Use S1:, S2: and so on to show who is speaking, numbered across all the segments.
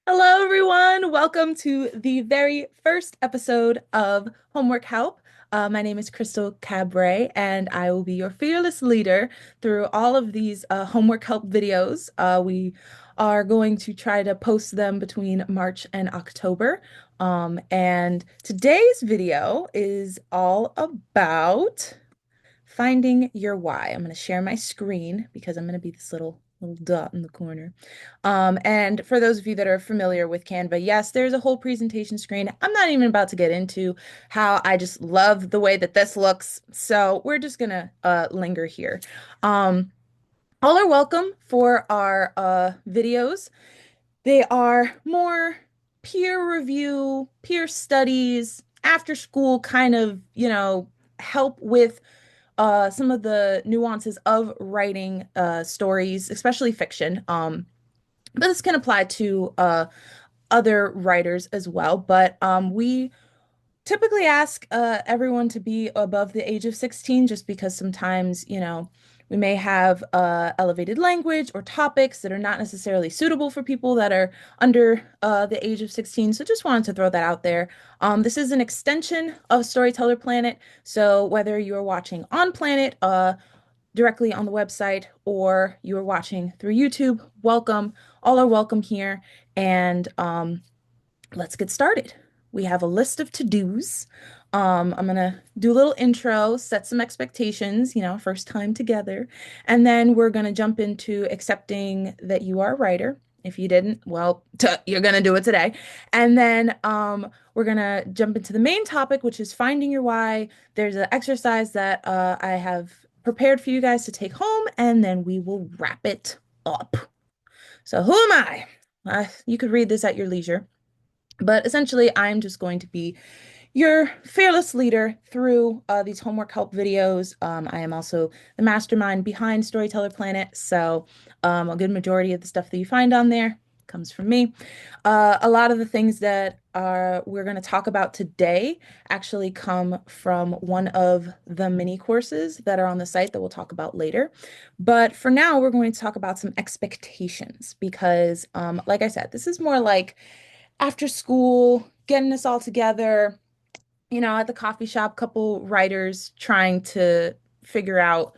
S1: Hello, everyone. Welcome to the very first episode of Homework Help. My name is Crystal Cabre, and I will be your fearless leader through all of these Homework Help videos. We are going to try to post them between March and October. And today's video is all about finding your why. I'm going to share my screen because I'm going to be this little dot in the corner. And for those of you that are familiar with Canva, yes, there's a whole presentation screen. I'm not even about to get into how I just love the way that this looks. So we're just gonna linger here. Um, all are welcome for our videos. They are more peer review, peer studies, after school kind of, help with some of the nuances of writing stories, especially fiction. But this can apply to other writers as well. But we typically ask everyone to be above the age of 16 just because sometimes, we may have elevated language or topics that are not necessarily suitable for people that are under the age of 16. So just wanted to throw that out there. This is an extension of Storyteller Planet. So whether you're watching on Planet, directly on the website, or you are watching through YouTube, welcome. All are welcome here. And let's get started. We have a list of to-dos. I'm gonna do a little intro, set some expectations, first time together. And then we're gonna jump into accepting that you are a writer. If you didn't, well, you're gonna do it today. And then we're gonna jump into the main topic, which is finding your why. There's an exercise that I have prepared for you guys to take home, and then we will wrap it up. So who am I? You could read this at your leisure. But essentially, I'm just going to be your fearless leader through these homework help videos. I am also the mastermind behind Storyteller Planet, so a good majority of the stuff that you find on there comes from me. A lot of the things that we're going to talk about today actually come from one of the mini courses that are on the site that we'll talk about later. But for now, we're going to talk about some expectations because, like I said, this is more like after school, getting us all together, at the coffee shop, couple writers trying to figure out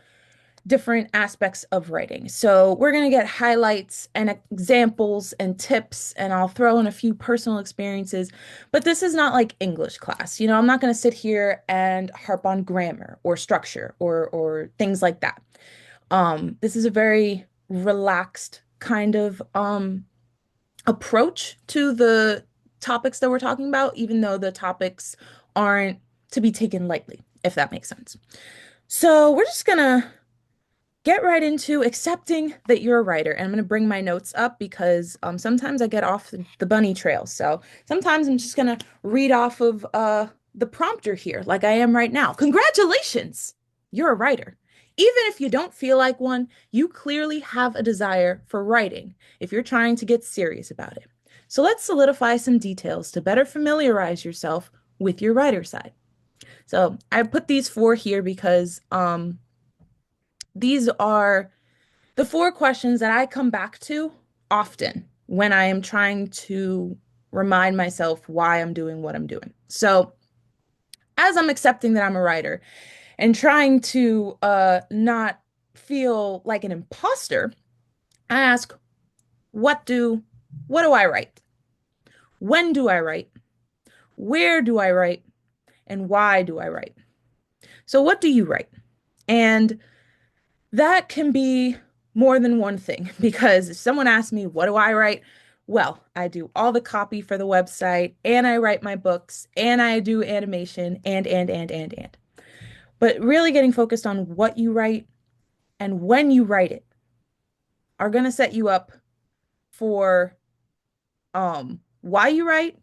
S1: different aspects of writing. So we're going to get highlights and examples and tips, and I'll throw in a few personal experiences. But this is not like English class. I'm not going to sit here and harp on grammar or structure or things like that. This is a very relaxed kind of approach to the topics that we're talking about, even though the topics aren't to be taken lightly, if that makes sense. So we're just gonna get right into accepting that you're a writer. And I'm gonna bring my notes up because sometimes I get off the bunny trail. So sometimes I'm just gonna read off of the prompter here, like I am right now. Congratulations, you're a writer. Even if you don't feel like one, you clearly have a desire for writing if you're trying to get serious about it. So let's solidify some details to better familiarize yourself with your writer side. So I put these four here because these are the four questions that I come back to often when I am trying to remind myself why I'm doing what I'm doing. So as I'm accepting that I'm a writer and trying to not feel like an imposter, I ask, what do I write? When do I write? Where do I write? And why do I write? So what do you write? And that can be more than one thing because if someone asks me, what do I write? Well, I do all the copy for the website and I write my books and I do animation and. But really getting focused on what you write and when you write it are going to set you up for why you write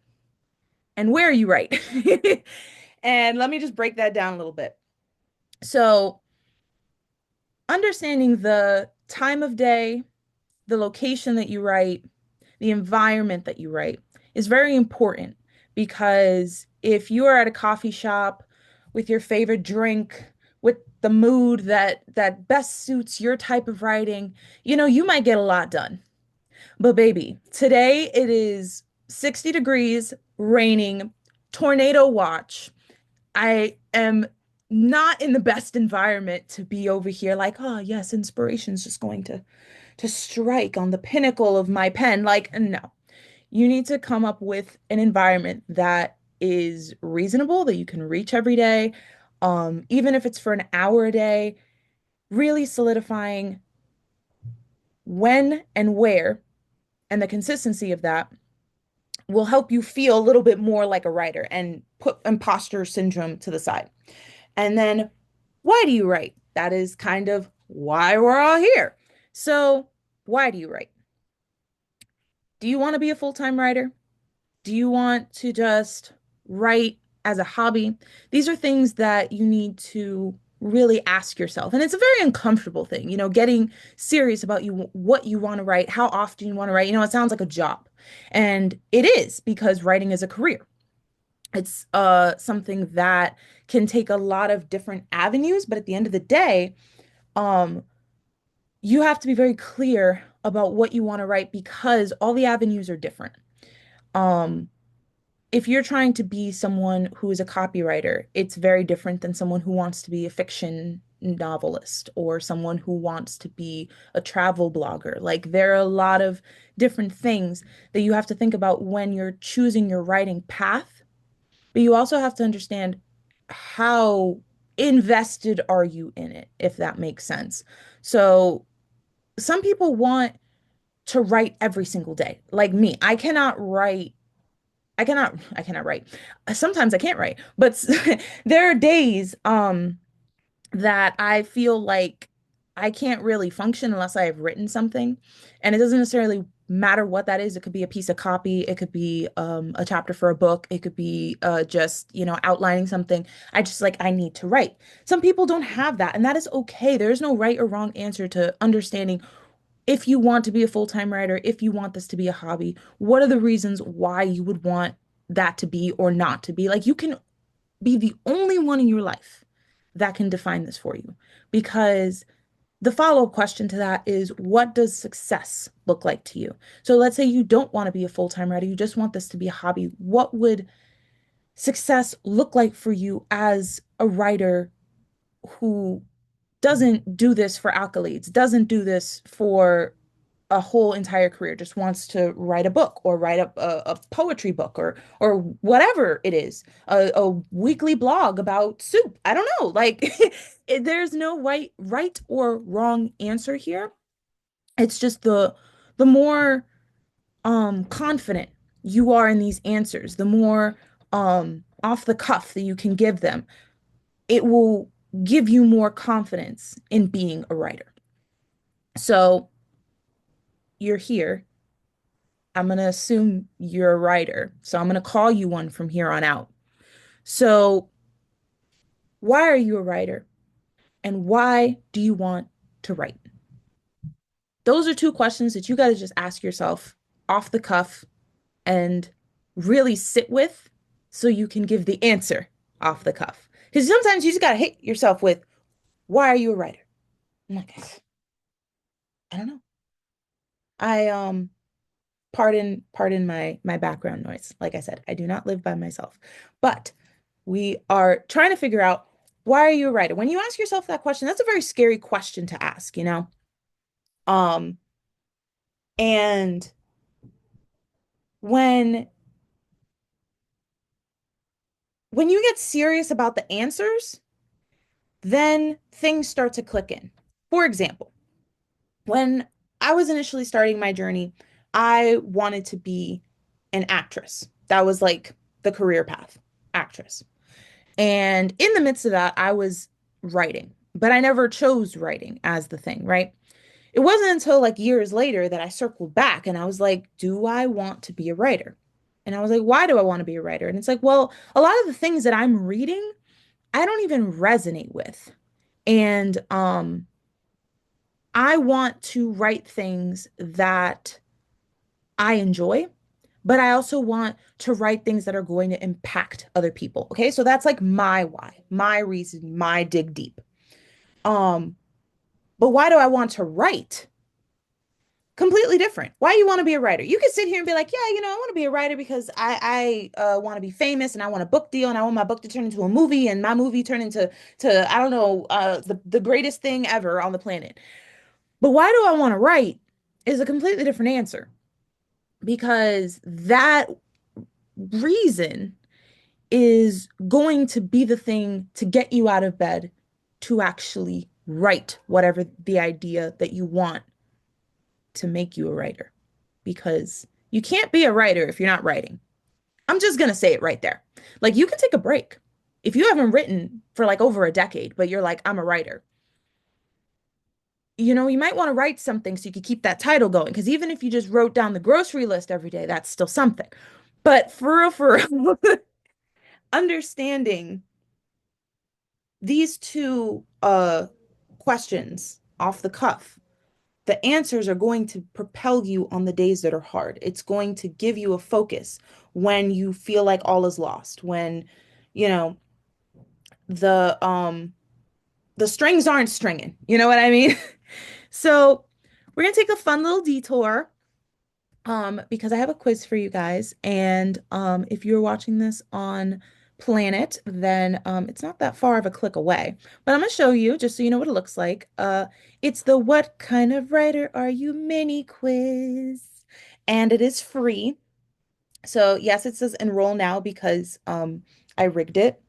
S1: and where you write. And let me just break that down a little bit. So, understanding the time of day, the location that you write, the environment that you write is very important because if you are at a coffee shop with your favorite drink, with the mood that best suits your type of writing, you might get a lot done. But baby, today it is 60 degrees, raining, tornado watch. I am not in the best environment to be over here like, oh yes, inspiration's just going to strike on the pinnacle of my pen. Like, no. You need to come up with an environment that is reasonable, that you can reach every day. Even if it's for an hour a day, really solidifying when and where and the consistency of that will help you feel a little bit more like a writer and put imposter syndrome to the side. And then, why do you write? That is kind of why we're all here. So, why do you write? Do you want to be a full-time writer? Do you want to just write as a hobby? These are things that you need to really ask yourself. And it's a very uncomfortable thing, getting serious about what you want to write, how often you want to write. It sounds like a job. And it is because writing is a career. It's something that can take a lot of different avenues, but at the end of the day, um you have to be very clear about what you want to write because all the avenues are different. Um if you're trying to be someone who is a copywriter, it's very different than someone who wants to be a fiction novelist or someone who wants to be a travel blogger. Like, there are a lot of different things that you have to think about when you're choosing your writing path, but you also have to understand how invested are you in it, if that makes sense. So, some people want to write every single day. Like me, I cannot write. Sometimes I can't write, but there are days that I feel like I can't really function unless I have written something. And it doesn't necessarily matter what that is. It could be a piece of copy, it could be a chapter for a book, it could be just, outlining something. I need to write. Some people don't have that, and that is okay. There's no right or wrong answer to understanding if you want to be a full-time writer, if you want this to be a hobby, what are the reasons why you would want that to be or not to be? Like, you can be the only one in your life that can define this for you. Because the follow-up question to that is, what does success look like to you? So let's say you don't want to be a full-time writer, you just want this to be a hobby. What would success look like for you as a writer who doesn't do this for accolades, doesn't do this for a whole entire career, just wants to write a book or write a poetry book or whatever it is, a weekly blog about soup. I don't know. Like, there's no right or wrong answer here. It's just the more confident you are in these answers, the more off the cuff that you can give them, it will give you more confidence in being a writer. So you're here. I'm going to assume you're a writer. So I'm going to call you one from here on out. So, why are you a writer? And why do you want to write? Those are two questions that you got to just ask yourself off the cuff and really sit with so you can give the answer off the cuff. Because sometimes you just got to hit yourself with, why are you a writer? I'm like, I don't know. I pardon my background noise. Like I said, I do not live by myself. But we are trying to figure out, why are you a writer? When you ask yourself that question, that's a very scary question to ask, you know? Um, and when when you get serious about the answers, then things start to click in. For example, when I was initially starting my journey, I wanted to be an actress. That was like the career path, actress. And in the midst of that, I was writing, but I never chose writing as the thing, right? It wasn't until like years later that I circled back and I was like, do I want to be a writer? And I was like, why do I want to be a writer? And it's like, well, a lot of the things that I'm reading, I don't even resonate with. And I want to write things that I enjoy, but I also want to write things that are going to impact other people. Okay? So that's like my why, my reason, my dig deep. Um, but why do I want to write? completely different. Why you want to be a writer? You can sit here and be like, yeah, I want to be a writer because I want to be famous and I want a book deal and I want my book to turn into a movie and my movie turn into I don't know the greatest thing ever on the planet. But why do I want to write is a completely different answer because that reason is going to be the thing to get you out of bed to actually write whatever the idea that you want to make you a writer. Because you can't be a writer if you're not writing. I'm just going to say it right there. Like, you can take a break. If you haven't written for like over a decade, but you're like, I'm a writer, you might want to write something so you could keep that title going. Because even if you just wrote down the grocery list every day, that's still something. But for real, understanding these two questions off the cuff, the answers are going to propel you on the days that are hard. It's going to give you a focus when you feel like all is lost, when, you know, the um the strings aren't stringing. You know what I mean? So, we're going to take a fun little detour because I have a quiz for you guys. And if you're watching this on Planet, then it's not that far of a click away. But I'm gonna show you just so you know what it looks like. It's the What Kind of Writer Are You mini quiz, and it is free. So yes, it says enroll now because I rigged it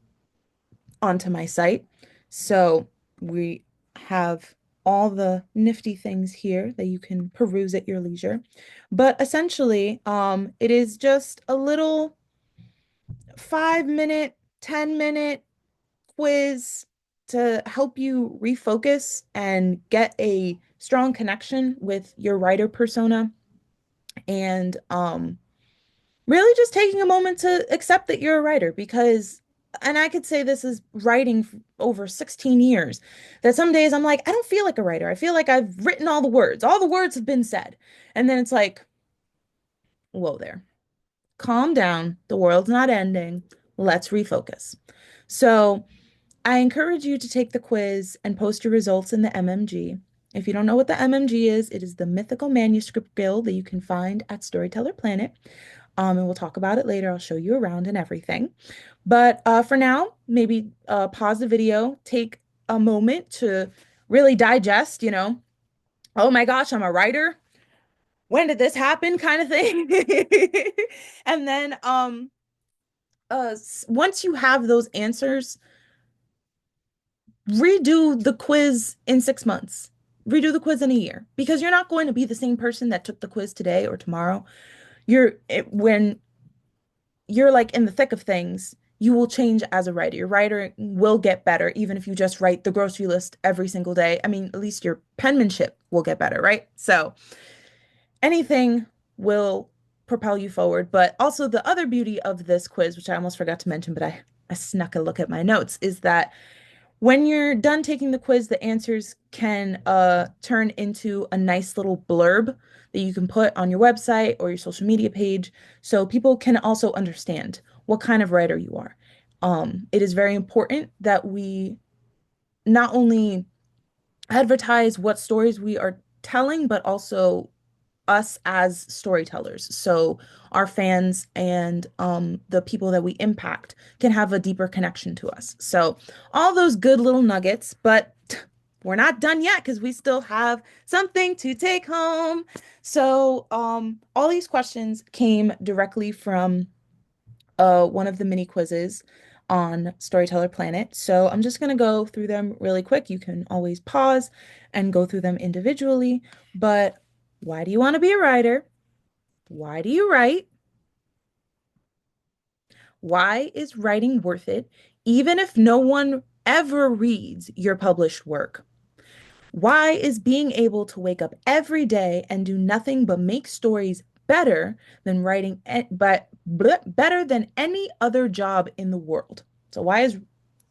S1: onto my site. So we have all the nifty things here that you can peruse at your leisure. But essentially, it is just a little 5 minute, 10-minute quiz to help you refocus and get a strong connection with your writer persona and really just taking a moment to accept that you're a writer because and I could say this is writing over 16 years that some days I'm like I don't feel like a writer. I feel like I've written all the words. All the words have been said. And then it's like, whoa there. Calm down. The world's not ending. Let's refocus. So, I encourage you to take the quiz and post your results in the MMG. If you don't know what the MMG is, it is the Mythical Manuscript Guild that you can find at Storyteller Planet. And we'll talk about it later. I'll show you around and everything. But for now, maybe pause the video, take a moment to really digest, oh my gosh, I'm a writer. When did this happen? Kind of thing. And then once you have those answers, redo the quiz in 6 months. Redo the quiz in a year because you're not going to be the same person that took the quiz today or tomorrow. When you're like in the thick of things, you will change as a writer. Your writer will get better even if you just write the grocery list every single day. I mean, at least your penmanship will get better, right? So anything will propel you forward. But also the other beauty of this quiz, which I almost forgot to mention, but I snuck a look at my notes, is that when you're done taking the quiz, the answers can turn into a nice little blurb that you can put on your website or your social media page so people can also understand what kind of writer you are. It is very important that we not only advertise what stories we are telling, but also us as storytellers. So our fans and the people that we impact can have a deeper connection to us. So all those good little nuggets, but we're not done yet because we still have something to take home. So all these questions came directly from one of the mini quizzes on Storyteller Planet. So I'm just going to go through them really quick. You can always pause and go through them individually. But why do you want to be a writer? Why do you write? Why is writing worth it, even if no one ever reads your published work? Why is being able to wake up every day and do nothing but make stories better than writing, better than any other job in the world? So why is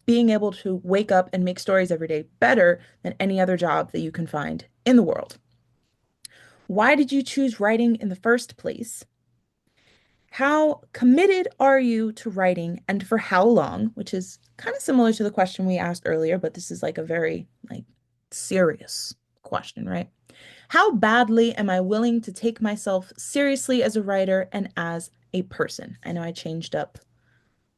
S1: being able to wake up and make stories every day better than any other job that you can find in the world? Why did you choose writing in the first place? How committed are you to writing and for how long? Which is kind of similar to the question we asked earlier, but this is like a very like serious question, right? How badly am I willing to take myself seriously as a writer and as a person? I know I changed up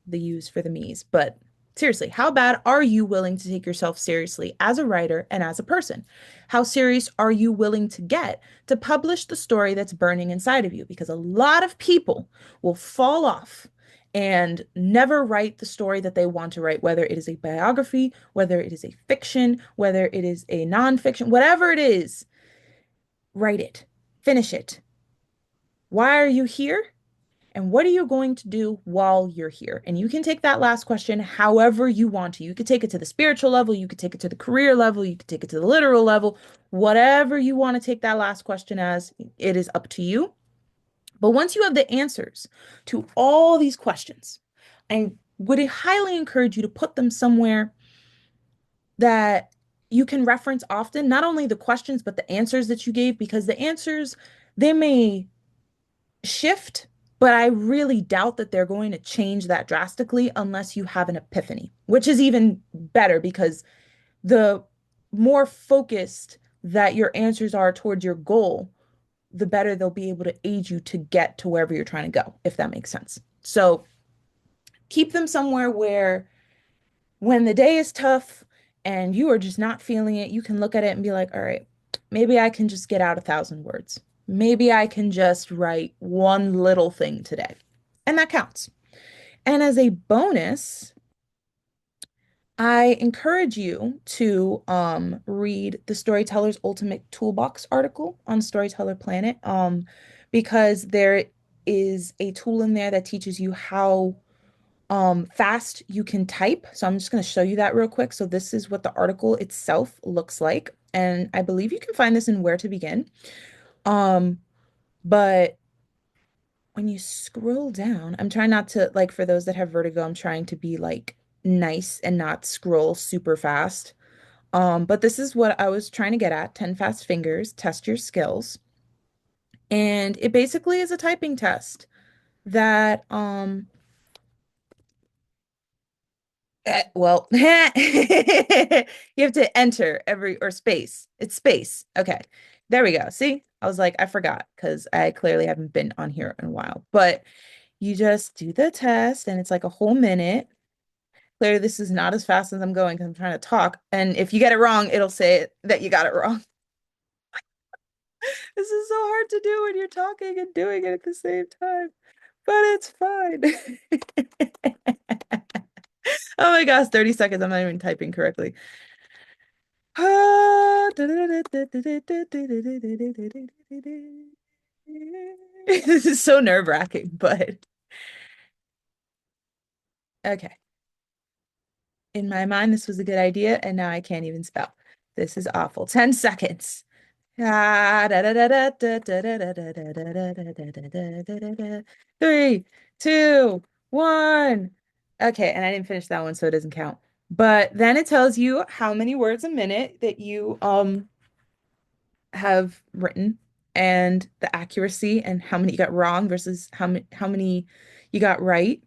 S1: the yous for the me's, but seriously, how bad are you willing to take yourself seriously as a writer and as a person? How serious are you willing to get to publish the story that's burning inside of you? Because a lot of people will fall off and never write the story that they want to write, whether it is a biography, whether it is a fiction, whether it is a nonfiction, whatever it is, write it, finish it. Why are you here? And what are you going to do while you're here? And you can take that last question however you want to. You could take it to the spiritual level, you could take it to the career level, you could take it to the literal level, whatever you want to take that last question as, it is up to you. But once you have the answers to all these questions, I would highly encourage you to put them somewhere that you can reference often, not only the questions, but the answers that you gave, because the answers, they may shift, but I really doubt that they're going to change that drastically unless you have an epiphany, which is even better because the more focused that your answers are towards your goal, the better they'll be able to aid you to get to wherever you're trying to go, if that makes sense. So keep them somewhere where when the day is tough and you are just not feeling it, you can look at it and be like, all right, maybe I can just get out 1,000 words. Maybe I can just write one little thing today. And that counts. And as a bonus, I encourage you to read the Storyteller's Ultimate Toolbox article on Storyteller Planet, because there is a tool in there that teaches you how fast you can type. So I'm just going to show you that real quick. So this is what the article itself looks like. And I believe you can find this in Where to Begin. Um, but when you scroll down, I'm trying not to, like, for those that have vertigo, I'm trying to be like nice and not scroll super fast. But this is what I was trying to get at. 10 fast fingers, test your skills. And it basically is a typing test that well, you have to enter every or space. It's space. Okay. There we go. See? I was like, I forgot because I clearly haven't been on here in a while. But you just do the test and it's like a whole minute. Clearly, this is not as fast as I'm going because I'm trying to talk. And if you get it wrong, it'll say that you got it wrong. This is so hard to do when you're talking and doing it at the same time, but it's fine. Oh my gosh, 30 seconds. I'm not even typing correctly. This is so nerve-wracking, but okay. In my mind, this was a good idea, and now I can't even spell. This is awful. 10 seconds. Three, two, one. Okay, and I didn't finish that one, so it doesn't count. But then it tells you how many words a minute that you have written and the accuracy and how many you got wrong versus how many you got right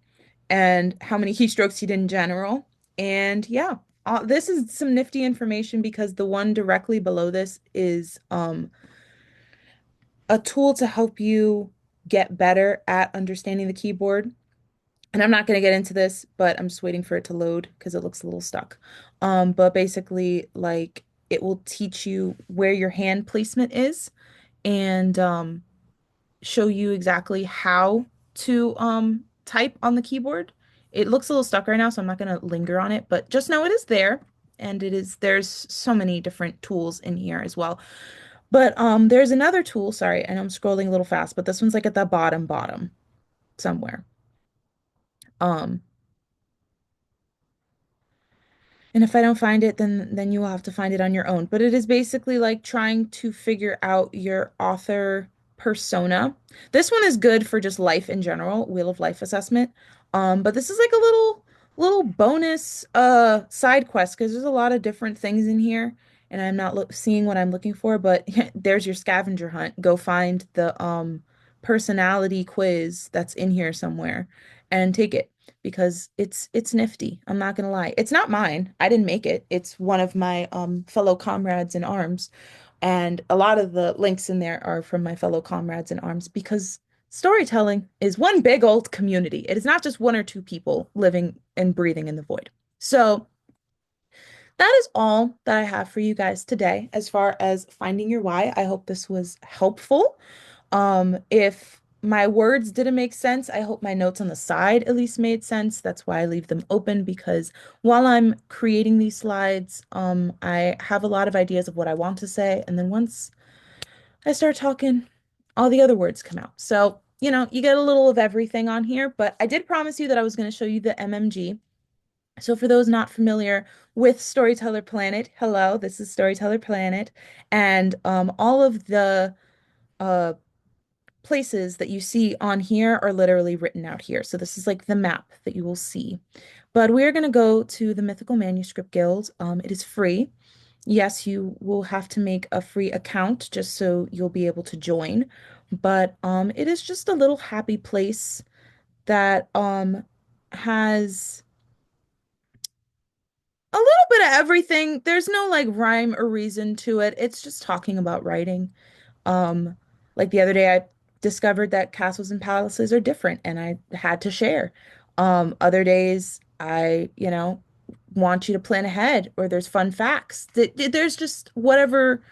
S1: and how many keystrokes you did in general. And yeah, this is some nifty information because the one directly below this is a tool to help you get better at understanding the keyboard. And I'm not going to get into this, but I'm just waiting for it to load because it looks a little stuck. But basically, like, it will teach you where your hand placement is and show you exactly how to type on the keyboard. It looks a little stuck right now, so I'm not going to linger on it, but just know it is there. And there's so many different tools in here as well. But there's another tool, sorry, and I'm scrolling a little fast, but this one's like at the bottom somewhere. Um, And if I don't find it, then you will have to find it on your own. But it is basically like trying to figure out your author persona. This one is good for just life in general, Wheel of Life assessment. But this is like a little bonus side quest because there's a lot of different things in here and I'm not seeing what I'm looking for, but there's your scavenger hunt. Go find the personality quiz that's in here somewhere and take it because it's nifty. I'm not gonna lie. It's not mine. I didn't make it. It's one of my fellow comrades in arms. And a lot of the links in there are from my fellow comrades in arms because storytelling is one big old community. It is not just one or two people living and breathing in the void. So, that is all that I have for you guys today as far as finding your why. I hope this was helpful. If my words didn't make sense, I hope my notes on the side at least made sense. That's why I leave them open because while I'm creating these slides, I have a lot of ideas of what I want to say. And then once I start talking, all the other words come out. So, you get a little of everything on here, but I did promise you that I was going to show you the MMG. So, for those not familiar with Storyteller Planet, hello, this is Storyteller Planet, and all of the uh, places that you see on here are literally written out here. So, this is like the map that you will see. But we're going to go to the Mythical Manuscript Guild. It is free. Yes, you will have to make a free account just so you'll be able to join. But it is just a little happy place that has a little bit of everything. There's no like rhyme or reason to it. It's just talking about writing. Um, like the other day, I discovered that castles and palaces are different, and I had to share. Other days, I want you to plan ahead, or there's fun facts. There's just whatever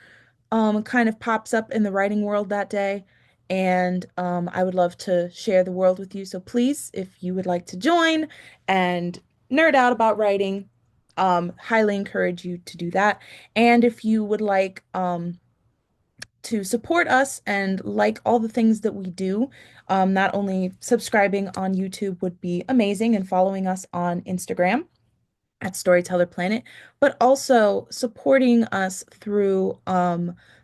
S1: kind of pops up in the writing world that day. And I would love to share the world with you. So please, if you would like to join and nerd out about writing, highly encourage you to do that. And if you would like to support us and like all the things that we do, not only subscribing on YouTube would be amazing and following us on Instagram at Storyteller Planet, but also supporting us through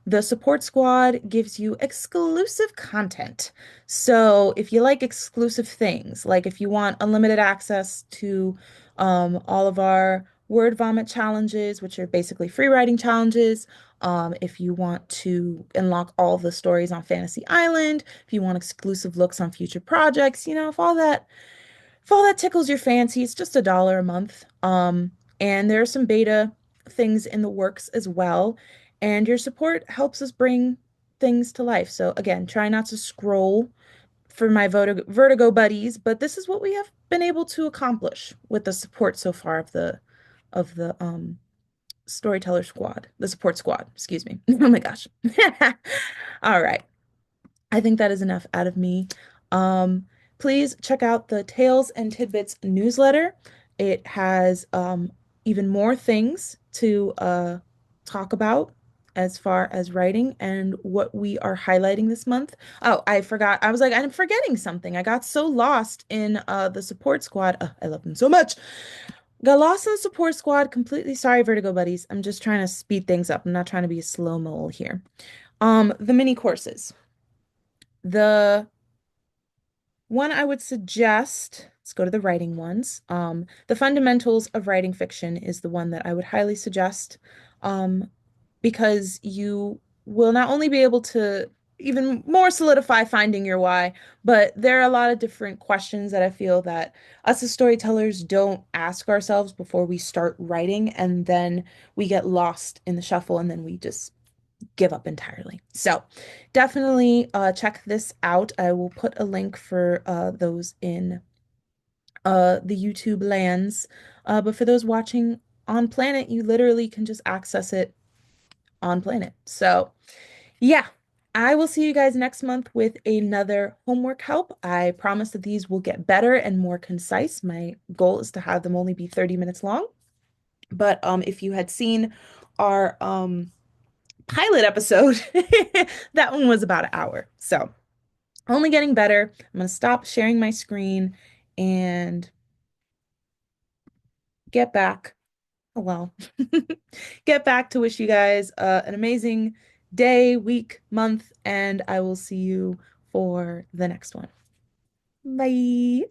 S1: the support squad gives you exclusive content. So if you like exclusive things, like if you want unlimited access to all of our word vomit challenges, which are basically free writing challenges, if you want to unlock all the stories on Fantasy Island, if you want exclusive looks on future projects, if all that tickles your fancy, it's just $1 a month. And there are some beta things in the works as well. And your support helps us bring things to life. So again, try not to scroll for my Vertigo buddies, but this is what we have been able to accomplish with the support so far of the storyteller squad, the support squad, excuse me. Oh my gosh. All right. I think that is enough out of me. Um, Please check out the Tales and Tidbits newsletter. It has even more things to talk about as far as writing and what we are highlighting this month. Oh, I forgot. I was like, I'm forgetting something. I got so lost in the support squad. I love them so much. Got lost in the support squad. Completely sorry, Vertigo buddies. I'm just trying to speed things up. I'm not trying to be a slow mole here. The mini courses. The one I would suggest, let's go to the writing ones. The Fundamentals of Writing Fiction is the one that I would highly suggest, um, because you will not only be able to even more solidify finding your why, but there are a lot of different questions that I feel that us as storytellers don't ask ourselves before we start writing, and then we get lost in the shuffle, and then we just give up entirely. So definitely check this out. I will put a link for those in the YouTube lands. But for those watching on Planet, you literally can just access it on Planet. So yeah, I will see you guys next month with another homework help. I promise that these will get better and more concise. My goal is to have them only be 30 minutes long. But if you had seen our pilot episode, that one was about an hour. So only getting better. I'm going to stop sharing my screen and get back. Oh, well, get back to wish you guys an amazing day, week, month, and I will see you for the next one. Bye.